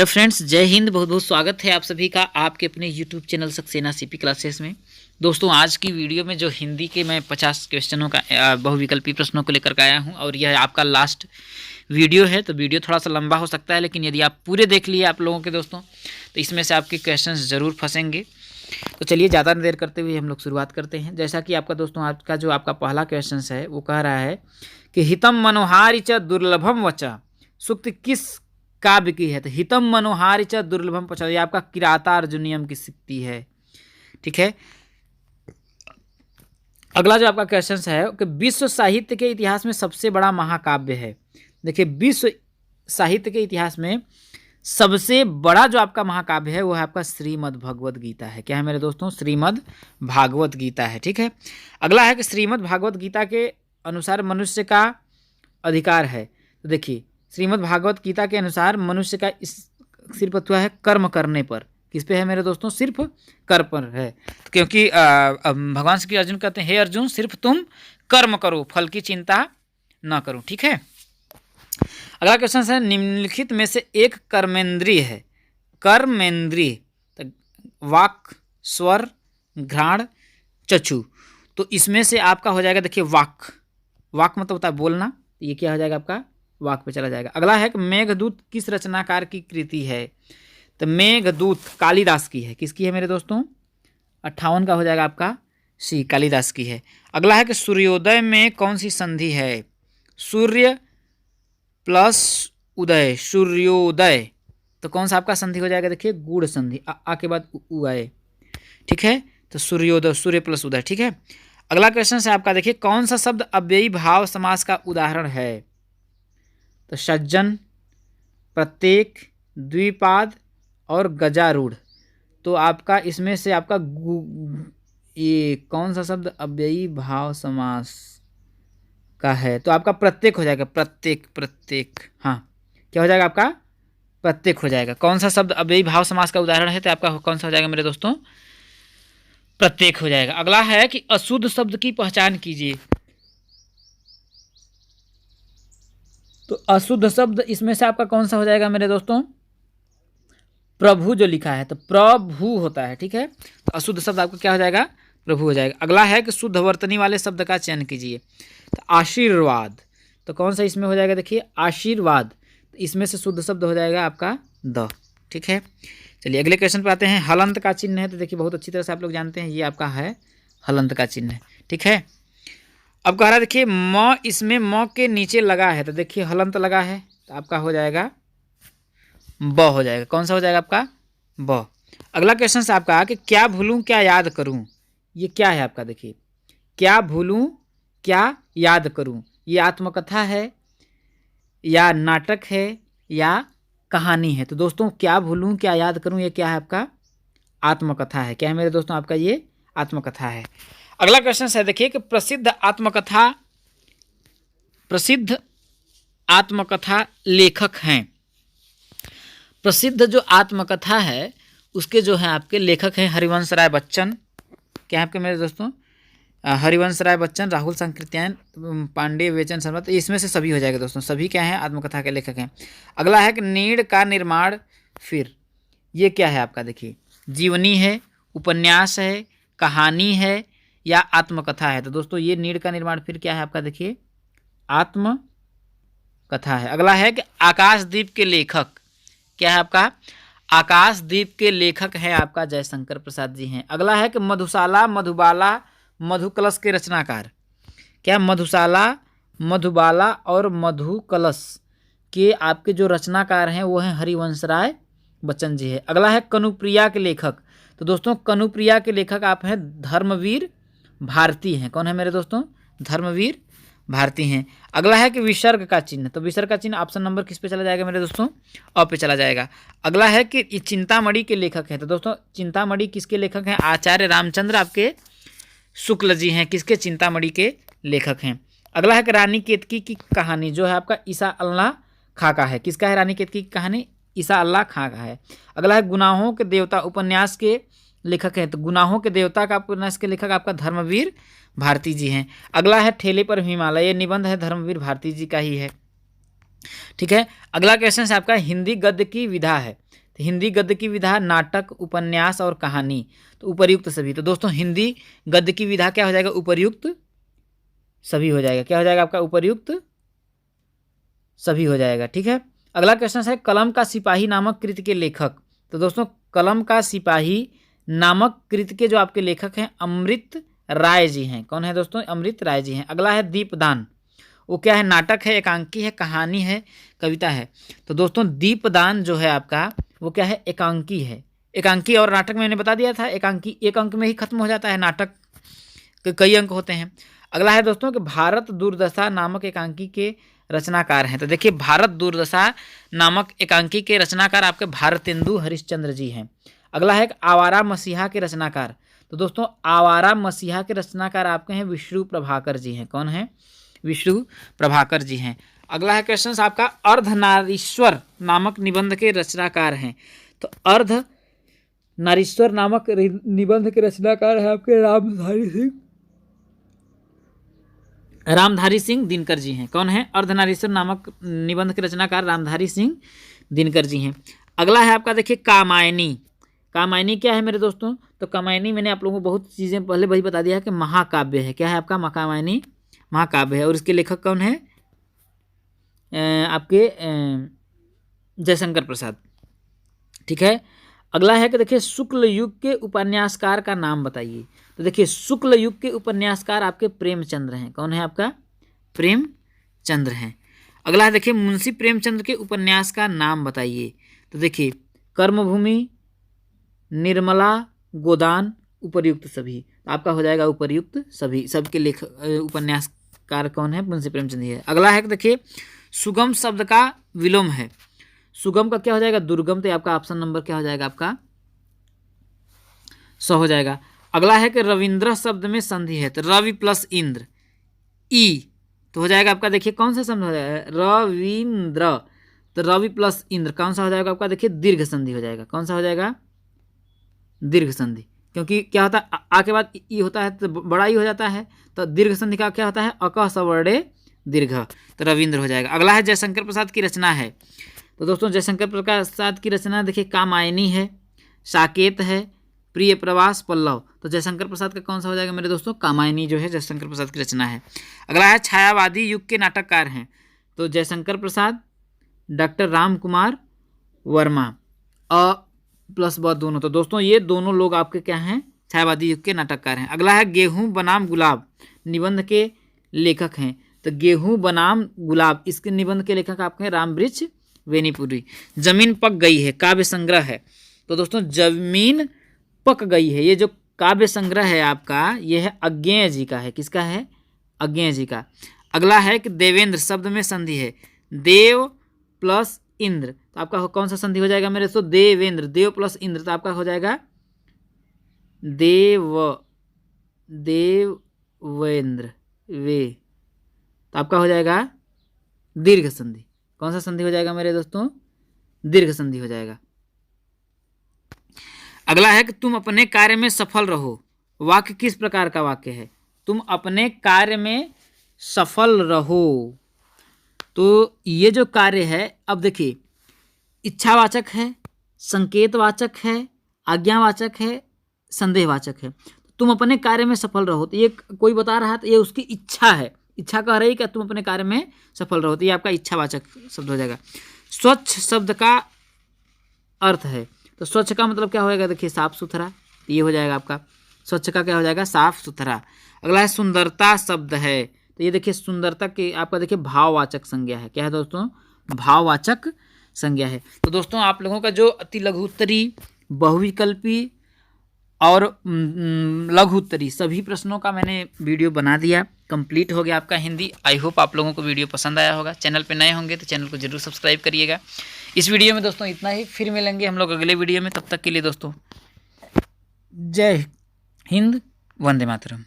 Hello friends, जय हिंद। बहुत बहुत स्वागत है आप सभी का आपके अपने YouTube channel Saxena CP classes में। दोस्तों, आज की वीडियो में जो हिंदी के मैं 50 क्वेश्चनों का बहुविकल्पी प्रश्नों को लेकर के आया हूं और यह आपका लास्ट वीडियो है। तो वीडियो थोड़ा सा लंबा हो सकता है, लेकिन यदि आप पूरे देख लिए आप लोगों के दोस्तों तो इसमें से आपके क्वेश्चन ज़रूर फंसेंगे। तो चलिए ज़्यादा देर करते हुए हम लोग शुरुआत करते हैं। जैसा कि आपका दोस्तों आज का जो आपका पहला क्वेश्चन है वो कह रहा है कि हितम मनोहारि च दुर्लभम वचा सूक्त किस काव्य की है। तो हितम मनोहारि च दुर्लभम वचा ये आपका किराता अर्जुनियम की सिक्ति है। ठीक है, अगला जो आपका क्वेश्चन है कि विश्व साहित्य के इतिहास में सबसे बड़ा महाकाव्य है। देखिए, विश्व साहित्य के इतिहास में सबसे बड़ा जो आपका महाकाव्य है वो है आपका श्रीमद् भगवत गीता है। क्या है मेरे दोस्तों? श्रीमद् भागवत गीता है। ठीक है, अगला है कि श्रीमद् भागवत गीता के अनुसार मनुष्य का अधिकार है। तो देखिए, श्रीमद् भागवत गीता के अनुसार मनुष्य का इस सिर्फ हुआ है कर्म करने पर। किस पे है मेरे दोस्तों? सिर्फ कर्म पर है। तो क्योंकि भगवान श्री अर्जुन कहते हैं, हे अर्जुन सिर्फ तुम कर्म करो, फल की चिंता न करो। ठीक है, अगला क्वेश्चन है निम्नलिखित में से एक कर्मेंद्रिय है। कर्मेंद्रिय तो वाक, स्वर, घ्राण, चक्षु। तो इसमें से आपका हो जाएगा, देखिए वाक। वाक मतलब होता है बोलना, ये क्या हो जाएगा आपका? वाक पे चला जाएगा। अगला है कि मेघदूत किस रचनाकार की कृति है। तो मेघदूत कालिदास की है। किसकी है मेरे दोस्तों? 58 का हो जाएगा आपका सी, कालिदास की है। अगला है कि सूर्योदय में कौन सी संधि है। सूर्य प्लस उदय, सूर्योदय। तो कौन सा आपका संधि हो जाएगा? देखिए गूढ़ संधि, आ के बाद उ आए। ठीक है, तो सूर्योदय, सूर्य प्लस उदय। ठीक है, अगला क्वेश्चन है आपका, देखिए कौन सा शब्द अव्ययी भाव समास का उदाहरण है। तो सज्जन, प्रत्येक, द्विपाद और गजारूढ़। तो आपका इसमें से आपका ये कौन सा शब्द अव्ययी भाव समास का है? तो आपका प्रत्येक हो जाएगा। प्रत्येक, प्रत्येक, हाँ क्या हो जाएगा आपका? प्रत्येक हो जाएगा। कौन सा शब्द अव्ययी भाव समास का उदाहरण है? तो आपका कौन सा हो जाएगा मेरे दोस्तों? प्रत्येक हो जाएगा। अगला है कि अशुद्ध शब्द की पहचान कीजिए। तो अशुद्ध शब्द इसमें से आपका कौन सा हो जाएगा मेरे दोस्तों? प्रभु जो लिखा है, तो प्रभु होता है। ठीक है, तो अशुद्ध शब्द आपका क्या हो जाएगा? प्रभु हो जाएगा। अगला है कि शुद्ध वर्तनी वाले शब्द का चयन कीजिए। तो आशीर्वाद, तो कौन सा इसमें हो जाएगा? देखिए आशीर्वाद, तो इसमें से शुद्ध शब्द हो जाएगा आपका द। ठीक है, चलिए अगले क्वेश्चन पर आते हैं। हलंत का चिन्ह है। तो देखिए बहुत अच्छी तरह से आप लोग जानते हैं ये आपका है हलंत का चिन्ह। ठीक है, अब कह रहा है देखिए म, इसमें म के नीचे लगा है। तो देखिए हलंत लगा है, तो आपका हो जाएगा ब हो जाएगा। कौन सा हो जाएगा आपका? ब। अगला क्वेश्चन से आपका कि क्या भूलूं क्या याद करूं। ये क्या है आपका? देखिए क्या भूलूं क्या याद करूं, ये आत्मकथा है या नाटक है या कहानी है। तो दोस्तों क्या भूलूं क्या याद करूं, ये क्या है आपका? आत्मकथा है। क्या है मेरे दोस्तों? आपका ये आत्मकथा है। अगला क्वेश्चन है देखिए कि प्रसिद्ध आत्मकथा लेखक हैं। प्रसिद्ध जो आत्मकथा है उसके जो है आपके लेखक हैं हरिवंश राय बच्चन। क्या है आपके मेरे दोस्तों? हरिवंश राय बच्चन, राहुल सांकृत्यायन, पांडे, वेचन शर्मा। तो इसमें से सभी हो जाएगा दोस्तों। सभी क्या हैं? आत्मकथा के लेखक हैं। अगला है कि नीड़ का निर्माण फिर, ये क्या है आपका? देखिए जीवनी है, उपन्यास है, कहानी है या आत्मकथा है। तो दोस्तों ये नीड़ का निर्माण फिर क्या है आपका? देखिए आत्मकथा है। अगला है कि आकाशदीप के लेखक। क्या है आपका? आकाशदीप के लेखक हैं आपका जयशंकर प्रसाद जी हैं। अगला है कि मधुशाला, मधुबाला, मधुकलश के रचनाकार। क्या? मधुशाला, मधुबाला और मधुकलश के आपके जो रचनाकार हैं वो हैं हरिवंश राय बच्चन जी है। अगला है कनुप्रिया के लेखक। तो दोस्तों कनुप्रिया के लेखक आप हैं धर्मवीर भारती हैं। कौन है मेरे दोस्तों? धर्मवीर भारती हैं। अगला है कि विसर्ग का चिन्ह। तो विसर्ग का चिन्ह ऑप्शन नंबर किस पे चला जाएगा मेरे दोस्तों? अ पे चला जाएगा। अगला है कि चिंतामणि के लेखक हैं। तो दोस्तों चिंतामणि किसके लेखक हैं? आचार्य रामचंद्र आपके शुक्ल जी हैं। किसके? चिंतामणि के लेखक हैं। अगला है कि रानी केतकी की कहानी जो है आपका ईसा अल्लाह खां का है। किसका है रानी केतकी की कहानी? ईसा अल्लाह खां का है। अगला है गुनाहों के देवता उपन्यास के लेखक हैं। तो गुनाहों के देवता का उपन्यास के लेखक आपका धर्मवीर भारती जी हैं। अगला है ठेले पर हिमालय, ये निबंध है धर्मवीर भारती जी का ही है। ठीक है। अगला क्वेश्चन है आपका हिंदी गद्य की विधा है। तो हिंदी गद्य की विधा नाटक, उपन्यास और कहानी। तो उपर्युक्त सभी। तो दोस्तों हिंदी गद्य की विधा क्या हो जाएगा? उपर्युक्त सभी हो जाएगा। क्या हो जाएगा आपका? उपर्युक्त सभी हो जाएगा। ठीक है। अगला क्वेश्चन है कलम का सिपाही नामक कृति के लेखक। तो दोस्तों कलम का सिपाही नामक कृति के जो आपके लेखक हैं अमृत राय जी हैं। कौन है दोस्तों? अमृत राय जी हैं। अगला है दीपदान। वो क्या है? नाटक है, एकांकी है, कहानी है, कविता है। तो दोस्तों दीपदान जो है आपका वो क्या है? एकांकी है। एकांकी और नाटक मैंने बता दिया था, एकांकी एक अंक में ही खत्म हो जाता है, नाटक के कई अंक होते हैं। अगला है दोस्तों कि भारत दुर्दशा नामक एकांकी के रचनाकार हैं। तो देखिए भारत दुर्दशा नामक एकांकी के रचनाकार आपके भारतेंदु हरिश्चंद्र जी हैं। अगला है आवारा मसीहा के रचनाकार। तो दोस्तों आवारा मसीहा के रचनाकार आपके हैं विष्णु प्रभाकर जी हैं। कौन है? विष्णु प्रभाकर जी हैं। अगला है क्वेश्चन आपका अर्धनारीश्वर नामक निबंध के रचनाकार हैं। तो अर्धनारीश्वर नामक निबंध के रचनाकार है आपके रामधारी सिंह दिनकर जी हैं। कौन है? अर्धनारीश्वर नामक निबंध के रचनाकार रामधारी सिंह दिनकर जी हैं। अगला है आपका देखिए कामायनी। कामायनी क्या है मेरे दोस्तों? तो कामायनी मैंने आप लोगों को बहुत चीज़ें पहले वही बता दिया है कि महाकाव्य है। क्या है आपका? कामायनी महाकाव्य है। और इसके लेखक कौन है? आपके जयशंकर प्रसाद। ठीक है। अगला है कि देखिए शुक्ल युग के उपन्यासकार का नाम बताइए। तो देखिए शुक्ल युग के उपन्यासकार आपके प्रेमचंद्र हैं। कौन है आपका? प्रेमचंद्र हैं। अगला है देखिए मुंशी प्रेमचंद्र के उपन्यास का नाम बताइए। तो देखिए कर्मभूमि, निर्मला, गोदान, उपर्युक्त सभी। तो आपका हो जाएगा उपर्युक्त सभी। सबके लेखक उपन्यासकार कौन है? मुंशी प्रेमचंद्र है। अगला है कि देखिए सुगम शब्द का विलोम है। सुगम का क्या हो जाएगा? दुर्गम। तो आपका ऑप्शन नंबर क्या हो जाएगा? आपका 100 हो जाएगा। अगला है कि रविंद्र शब्द में संधि है। तो रवि प्लस इंद्र ई तो हो जाएगा आपका देखिए कौन सा शब्द हो जाएगा? रविंद्र। तो रवि प्लस इंद्र कौन सा हो जाएगा आपका? देखिए दीर्घ संधि हो जाएगा। कौन सा हो जाएगा? दीर्घ संधि। क्योंकि क्या होता है आ के बाद ई होता है तो बड़ा ई हो जाता है। तो दीर्घ संधि का क्या होता है? अक सवर्णे दीर्घ। तो रविंद्र हो जाएगा। अगला है जयशंकर प्रसाद की रचना है। तो दोस्तों जयशंकर प्रसाद की रचना देखिए कामायनी है, साकेत है, प्रिय प्रवास, पल्लव। तो जयशंकर प्रसाद का कौन सा हो जाएगा मेरे दोस्तों? कामायनी जो है जयशंकर प्रसाद की रचना है। अगला है छायावादी युग के नाटककार हैं। तो जयशंकर प्रसाद, डॉक्टर राम कुमार वर्मा, अ प्लस ब दोनों। तो दोस्तों ये दोनों लोग आपके क्या हैं? छायावादी युग के नाटककार हैं। अगला है गेहूं बनाम गुलाब निबंध के लेखक हैं। तो गेहूं बनाम गुलाब इसके निबंध के लेखक आपके हैं रामवृक्ष वेनीपुरी। जमीन पक गई है काव्य संग्रह है। तो दोस्तों जमीन पक गई है ये जो काव्य संग्रह है आपका ये है अज्ञेय जी का है। किसका है? अज्ञेय जी का। अगला है कि देवेंद्र शब्द में संधि है। देव प्लस इंद्र। तो आपका कौन सा संधि हो जाएगा मेरे दोस्तों? देवेंद्र। देव प्लस इंद्र तो आपका हो जाएगा देवेंद्र वे। तो आपका हो जाएगा दीर्घ संधि। कौन सा संधि हो जाएगा मेरे दोस्तों? दीर्घ संधि हो जाएगा। अगला है कि तुम अपने कार्य में सफल रहो। वाक्य किस प्रकार का वाक्य है? तुम अपने कार्य में सफल रहो। तो ये जो कार्य है अब देखिए इच्छावाचक है, संकेतवाचक है, आज्ञावाचक है, संदेहवाचक है। तुम अपने कार्य में सफल रहो तो ये कोई बता रहा है तो ये उसकी इच्छा है। इच्छा कह रही है कि तुम अपने कार्य में सफल रहो। तो ये आपका इच्छावाचक शब्द हो जाएगा। स्वच्छ शब्द का अर्थ है। तो स्वच्छ का मतलब क्या होगा? देखिए साफ सुथरा। ये हो जाएगा आपका स्वच्छ का क्या हो जाएगा? साफ सुथरा। अगला है सुंदरता शब्द है। तो ये देखिए सुंदरता के आपका देखिए भाववाचक संज्ञा है। क्या है दोस्तों? भाववाचक संज्ञा है। तो दोस्तों आप लोगों का जो अति लघु उत्तरी, बहुविकल्पी और लघु उत्तरी सभी प्रश्नों का मैंने वीडियो बना दिया, कंप्लीट हो गया आपका हिंदी। आई होप आप लोगों को वीडियो पसंद आया होगा। चैनल पे नए होंगे तो चैनल को जरूर सब्सक्राइब करिएगा। इस वीडियो में दोस्तों इतना ही, फिर मिलेंगे हम लोग अगले वीडियो में। तब तक के लिए दोस्तों जय हिंद, वंदे मातरम।